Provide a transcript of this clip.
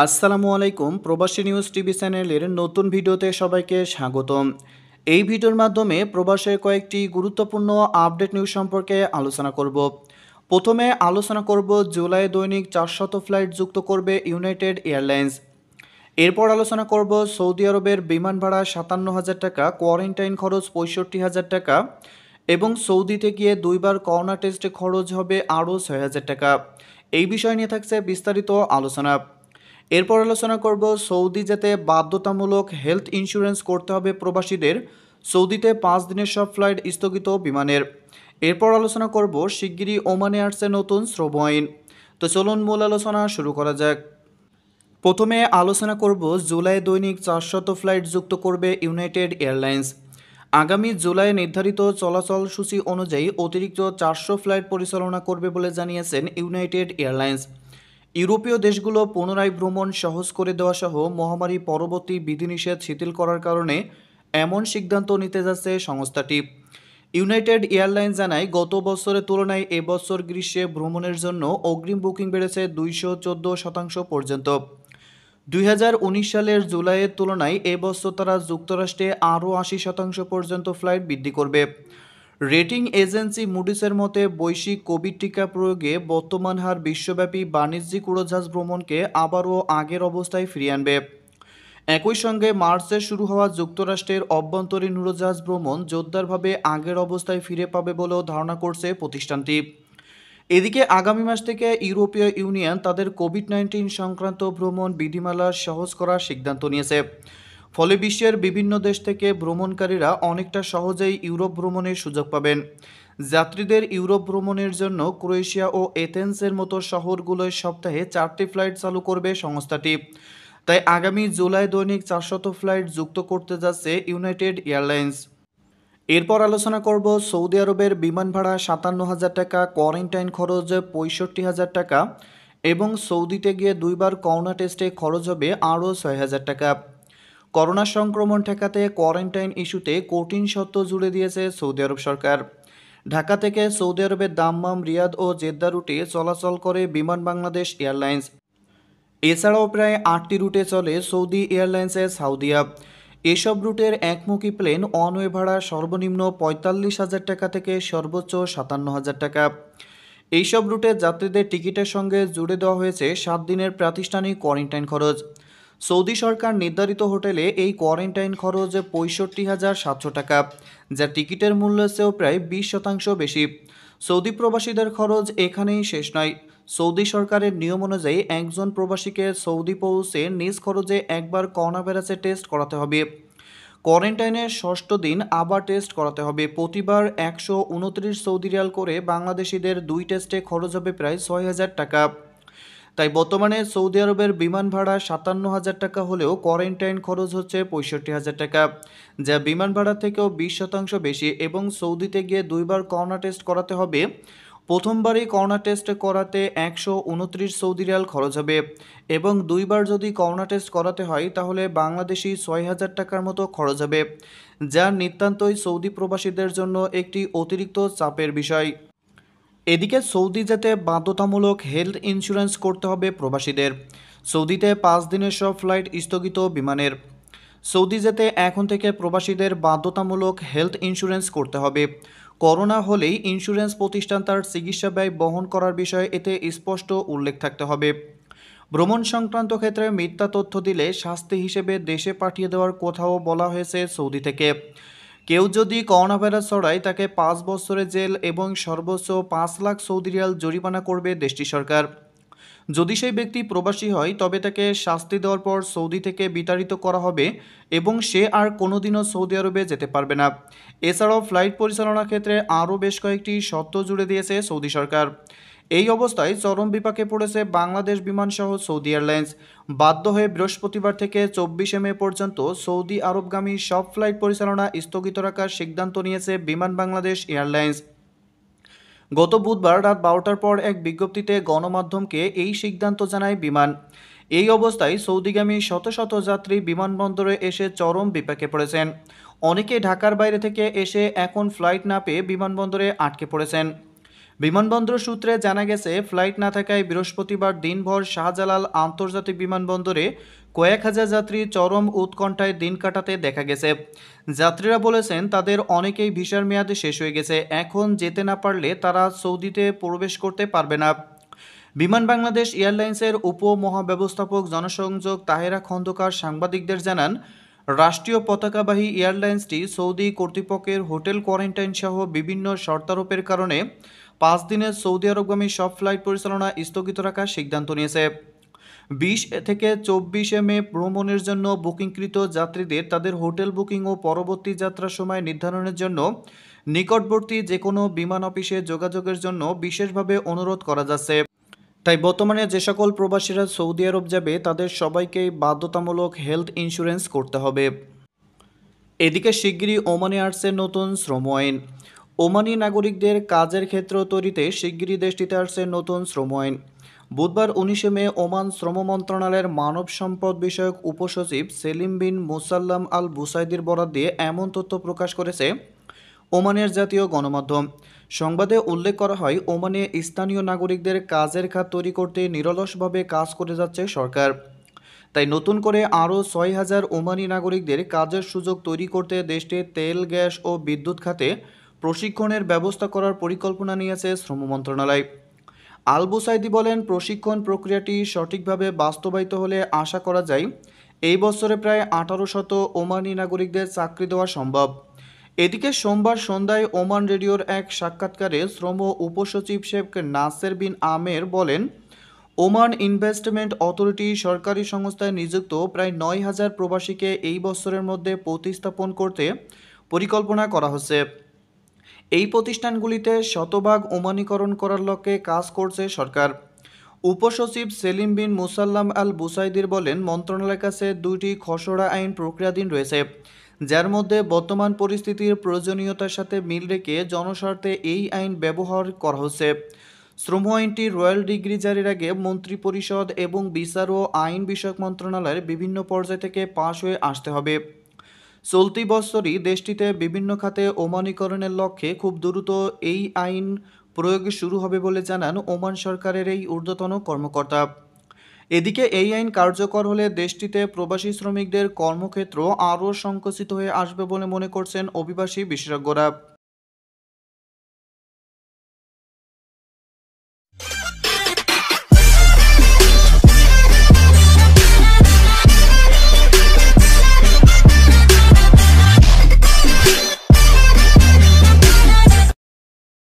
আসসালামু আলাইকুম। প্রবাসী নিউজ টিভি চ্যানেলের নতুন ভিডিওতে সবাইকে স্বাগতম। এই ভিডিওর মাধ্যমে প্রবাসের কয়েকটি গুরুত্বপূর্ণ আপডেট নিউজ সম্পর্কে আলোচনা করব। প্রথমে আলোচনা করব জুলাই দৈনিক 400 ফ্লাইট যুক্ত করবে ইউনাইটেড এয়ারলাইন্স। এরপর আলোচনা করব সৌদি আরবের বিমান ভাড়া 57,000 টাকা, কোয়ারেন্টাইন খরচ 65,000 টাকা এবং সৌদিতে গিয়ে দুইবার করোনা টেস্টে খরচ হবে আরও 6,000 টাকা। এই বিষয় নিয়ে থাকছে বিস্তারিত আলোচনা। এরপর আলোচনা করব সৌদি যেতে বাধ্যতামূলক হেলথ ইন্স্যুরেন্স করতে হবে প্রবাসীদের, সৌদিতে 5 দিনের সব ফ্লাইট স্থগিত বিমানের। এরপর আলোচনা করব শিগগিরই ওমানে আসছে নতুন শ্রম আইন। তো চলুন মূল আলোচনা শুরু করা যাক। প্রথমে আলোচনা করব জুলাই দৈনিক 400 ফ্লাইট যুক্ত করবে ইউনাইটেড এয়ারলাইন্স। আগামী জুলাই নির্ধারিত চলাচল সূচি অনুযায়ী অতিরিক্ত 400 ফ্লাইট পরিচালনা করবে বলে জানিয়েছেন ইউনাইটেড এয়ারলাইন্স। ইউরোপীয় দেশগুলো পুনরায় ভ্রমণ সহজ করে দেওয়া সহ মহামারী পরবর্তী বিধিনিষেধ শিথিল করার কারণে এমন সিদ্ধান্ত নিতে যাচ্ছে সংস্থাটি। ইউনাইটেড এয়ারলাইন্স জানায়, গত বছরের তুলনায় এবছর গ্রীষ্মে ভ্রমণের জন্য অগ্রিম বুকিং বেড়েছে 214% পর্যন্ত। 2019 সালের জুলাইয়ের তুলনায় এবছর তারা যুক্তরাষ্ট্রে আরও 80% পর্যন্ত ফ্লাইট বৃদ্ধি করবে। রেটিং এজেন্সি মুডিসের মতে বৈশ্বিক কোভিড টিকা প্রয়োগে বর্তমান হার বিশ্বব্যাপী বাণিজ্যিক উড়োজাহাজ ভ্রমণকে আবারও আগের অবস্থায় ফিরিয়ে আনবে। একই সঙ্গে মার্চে শুরু হওয়া যুক্তরাষ্ট্রের অভ্যন্তরীণ উড়োজাহাজ ভ্রমণ জোরদারভাবে আগের অবস্থায় ফিরে পাবে বলেও ধারণা করছে প্রতিষ্ঠানটি। এদিকে আগামী মাস থেকে ইউরোপীয় ইউনিয়ন তাদের কোভিড-19 সংক্রান্ত ভ্রমণ বিধিমালা সহজ করার সিদ্ধান্ত নিয়েছে। ফলে বিশ্বের বিভিন্ন দেশ থেকে ভ্রমণকারীরা অনেকটা সহজেই ইউরোপ ভ্রমণের সুযোগ পাবেন। যাত্রীদের ইউরোপ ভ্রমণের জন্য ক্রোয়েশিয়া ও এথেন্সের মতো শহরগুলোয় সপ্তাহে 4টি ফ্লাইট চালু করবে সংস্থাটি। তাই আগামী জুলাই দৈনিক 400 ফ্লাইট যুক্ত করতে যাচ্ছে ইউনাইটেড এয়ারলাইন্স। এরপর আলোচনা করব সৌদি আরবের বিমান ভাড়া 57,000 টাকা, কোয়ারেন্টাইন খরচ 65,000 টাকা এবং সৌদিতে গিয়ে দুইবার করোনা টেস্টে খরচ হবে আরও 6,000 টাকা। করোনা সংক্রমণ ঠেকাতে কোয়ারেন্টাইন ইস্যুতে কঠিন শর্ত জুড়ে দিয়েছে সৌদি আরব সরকার। ঢাকা থেকে সৌদি আরবের দাম্মাম, রিয়াদ ও জেদ্দা রুটে চলাচল করে বিমান বাংলাদেশ এয়ারলাইন্স। এছাড়াও প্রায় 8টি রুটে চলে সৌদি এয়ারলাইন্সের সাউদিয়া। এসব রুটের একমুখী প্লেন ওয়ান ওয়ে ভাড়া সর্বনিম্ন 45,000 টাকা থেকে সর্বোচ্চ 57,000 টাকা। এইসব রুটে যাত্রীদের টিকিটের সঙ্গে জুড়ে দেওয়া হয়েছে 7 দিনের প্রাতিষ্ঠানিক কোয়ারেন্টাইন খরচ। সৌদি সরকার নির্ধারিত হোটেলে এই কোয়ারেন্টাইন খরচ 65,700 টাকা, যা টিকিটের মূল্যের চেয়েও প্রায় 20% বেশি। সৌদি প্রবাসীদের খরচ এখানেই শেষ নয়। সৌদি সরকারের নিয়ম অনুযায়ী একজন প্রবাসীকে সৌদি পৌঁছে নিজ খরচে একবার করোনা ভাইরাসের টেস্ট করাতে হবে। কোয়ারেন্টাইনের ষষ্ঠ দিন আবার টেস্ট করাতে হবে। প্রতিবার 129 সৌদি রিয়াল করে বাংলাদেশিদের 2 টেস্টে খরচ হবে প্রায় 6,000 টাকা। তাই বর্তমানে সৌদি আরবের বিমান ভাড়া 57,000 টাকা হলেও কোয়ারেন্টাইন খরচ হচ্ছে 65,000 টাকা, যা বিমান ভাড়া থেকেও 20% বেশি এবং সৌদিতে গিয়ে দুইবার করোনা টেস্ট করাতে হবে। প্রথমবারই করোনা টেস্ট করাতে 129 সৌদি রিয়াল খরচ হবে এবং দুইবার যদি করোনা টেস্ট করাতে হয় তাহলে বাংলাদেশি 6,000 টাকার মতো খরচ হবে, যা নিতান্তই সৌদি প্রবাসীদের জন্য একটি অতিরিক্ত চাপের বিষয়। এদিকে সৌদি যেতে বাধ্যতামূলক হেলথ ইন্স্যুরেন্স করতে হবে প্রবাসীদের, সৌদিতে 5 দিনের সব ফ্লাইট স্থগিত বিমানের। সৌদি যেতে এখন থেকে প্রবাসীদের বাধ্যতামূলক হেলথ ইন্স্যুরেন্স করতে হবে। করোনা হলেই ইন্স্যুরেন্স প্রতিষ্ঠান তার চিকিৎসা ব্যয় বহন করার বিষয়ে এতে স্পষ্ট উল্লেখ থাকতে হবে। ভ্রমণ সংক্রান্ত ক্ষেত্রে মিথ্যা তথ্য দিলে শাস্তি হিসেবে দেশে পাঠিয়ে দেওয়ার কথাও বলা হয়েছে সৌদি থেকে। কেউ যদি করোনা ভাইরাস ছড়ায় তাকে 5 বছরের জেল এবং সর্বোচ্চ 5 লাখ সৌদি রিয়াল জরিমানা করবে দেশটি সরকার। যদি সেই ব্যক্তি প্রবাসী হয় তবে তাকে শাস্তি দেওয়ার পর সৌদি থেকে বিতাড়িত করা হবে এবং সে আর কোনোদিনও সৌদি আরবে যেতে পারবে না। এছাড়াও ফ্লাইট পরিচালনার ক্ষেত্রে আরও বেশ কয়েকটি শর্ত জুড়ে দিয়েছে সৌদি সরকার। এই অবস্থায় চরম বিপাকে পড়েছে বাংলাদেশ বিমানসহ সৌদি এয়ারলাইন্স। বাধ্য হয়ে বৃহস্পতিবার থেকে 24 মে পর্যন্ত সৌদি আরবগামী সব ফ্লাইট পরিচালনা স্থগিত রাখার সিদ্ধান্ত নিয়েছে বিমান বাংলাদেশ এয়ারলাইন্স। গত বুধবার রাত 12টার পর এক বিজ্ঞপ্তিতে গণমাধ্যমকে এই সিদ্ধান্ত জানায় বিমান। এই অবস্থায় সৌদিগামী শত শত যাত্রী বিমানবন্দরে এসে চরম বিপাকে পড়েছেন। অনেকে ঢাকার বাইরে থেকে এসে এখন ফ্লাইট না পেয়ে বিমানবন্দরে আটকে পড়েছেন। বিমানবন্দর সূত্রে জানা গেছে, ফ্লাইট না থাকায় বৃহস্পতিবার দিনভর শাহজালাল আন্তর্জাতিক বিমানবন্দরে কয়েক হাজার যাত্রী চরম উৎকণ্ঠায় দিন কাটাতে দেখা গেছে। যাত্রীরা বলেছেন, তাদের অনেকেই ভিসার মেয়াদ শেষ হয়ে গেছে, এখন যেতে না পারলে তারা সৌদিতে প্রবেশ করতে পারবে না। বিমান বাংলাদেশ এয়ারলাইন্সের উপমহাব্যবস্থাপক জনসংযোগ তাহেরা খন্দকার সাংবাদিকদের জানান, রাষ্ট্রীয় পতাকাবাহী এয়ারলাইন্সটি সৌদি কর্তৃপক্ষের হোটেল কোয়ারেন্টাইন সহ বিভিন্ন শর্তারোপের কারণে 5 দিনের সৌদি আরবগামী সব ফ্লাইট পরিচালনা স্থগিত রাখার সিদ্ধান্ত নিয়েছে। 20 থেকে 24 মে ভ্রমণের জন্য বুকিংকৃত যাত্রীদের তাদের হোটেল বুকিং ও পরবর্তী যাত্রার সময় নির্ধারণের জন্য নিকটবর্তী যে কোনো বিমান অফিসে যোগাযোগের জন্য বিশেষভাবে অনুরোধ করা যাচ্ছে। তাই বর্তমানে যে সকল প্রবাসীরা সৌদি আরব যাবে তাদের সবাইকেই বাধ্যতামূলক হেলথ ইন্স্যুরেন্স করতে হবে। এদিকে শিগগিরই ওমানে আসছে নতুন শ্রম আইন। ওমানি নাগরিকদের কাজের ক্ষেত্র তৈরিতে শিগগিরই দেশটিতে আসছে নতুন শ্রম আইন। বুধবার 19 মে ওমান শ্রম মন্ত্রণালয়ের মানব সম্পদ বিষয়ক উপসচিব সেলিম বিন মুসাল্লাম আল বুসাইদির বরাত দিয়ে এমন তথ্য প্রকাশ করেছে ওমানের জাতীয় গণমাধ্যম। সংবাদে উল্লেখ করা হয়, ওমানে স্থানীয় নাগরিকদের কাজের খাত তৈরি করতে নিরলসভাবে কাজ করে যাচ্ছে সরকার। তাই নতুন করে আরও 6,000 ওমানি নাগরিকদের কাজের সুযোগ তৈরি করতে দেশটির তেল, গ্যাস ও বিদ্যুৎ খাতে প্রশিক্ষণের ব্যবস্থা করার পরিকল্পনা নিয়েছে শ্রম মন্ত্রণালয়। আল বুসাইদি বলেন, প্রশিক্ষণ প্রক্রিয়াটি সঠিকভাবে বাস্তবায়িত হলে আশা করা যায় এই বছরে প্রায় 1800 ওমানি নাগরিকদের চাকরি দেওয়া সম্ভব। এদিকে সোমবার সন্ধ্যায় ওমান রেডিওর এক সাক্ষাৎকারে শ্রম উপসচিব শেখ নাসের বিন আমের বলেন, ওমান ইনভেস্টমেন্ট অথরিটি সরকারি সংস্থায় নিযুক্ত প্রায় 9,000 প্রবাসীকে এই বছরের মধ্যে প্রতিস্থাপন করতে পরিকল্পনা করা হচ্ছে। এই প্রতিষ্ঠানগুলিতে শতভাগ ওমানিকরণ করার লক্ষ্যে কাজ করছে সরকার। উপসচিব সেলিম বিন মুসাল্লাম আল বুসাইদির বলেন, মন্ত্রণালয়ের কাছে 2টি খসড়া আইন প্রক্রিয়াধীন রয়েছে, যার মধ্যে বর্তমান পরিস্থিতির প্রয়োজনীয়তার সাথে মিল রেখে জনস্বার্থে এই আইন ব্যবহার করা হচ্ছে। শ্রম আইনটি রয়্যাল ডিগ্রি জারির আগে মন্ত্রিপরিষদ এবং বিচার ও আইন বিষয়ক মন্ত্রণালয়ের বিভিন্ন পর্যায় থেকে পাশ হয়ে আসতে হবে। চলতি বছরই দেশটিতে বিভিন্ন খাতে ওমানিকরণের লক্ষ্যে খুব দ্রুত এই আইন প্রয়োগ শুরু হবে বলে জানান ওমান সরকারের এই ঊর্ধ্বতন কর্মকর্তা। এদিকে এই আইন কার্যকর হলে দেশটিতে প্রবাসী শ্রমিকদের কর্মক্ষেত্র আরও সংকুচিত হয়ে আসবে বলে মনে করছেন অভিবাসী বিশেষজ্ঞরা।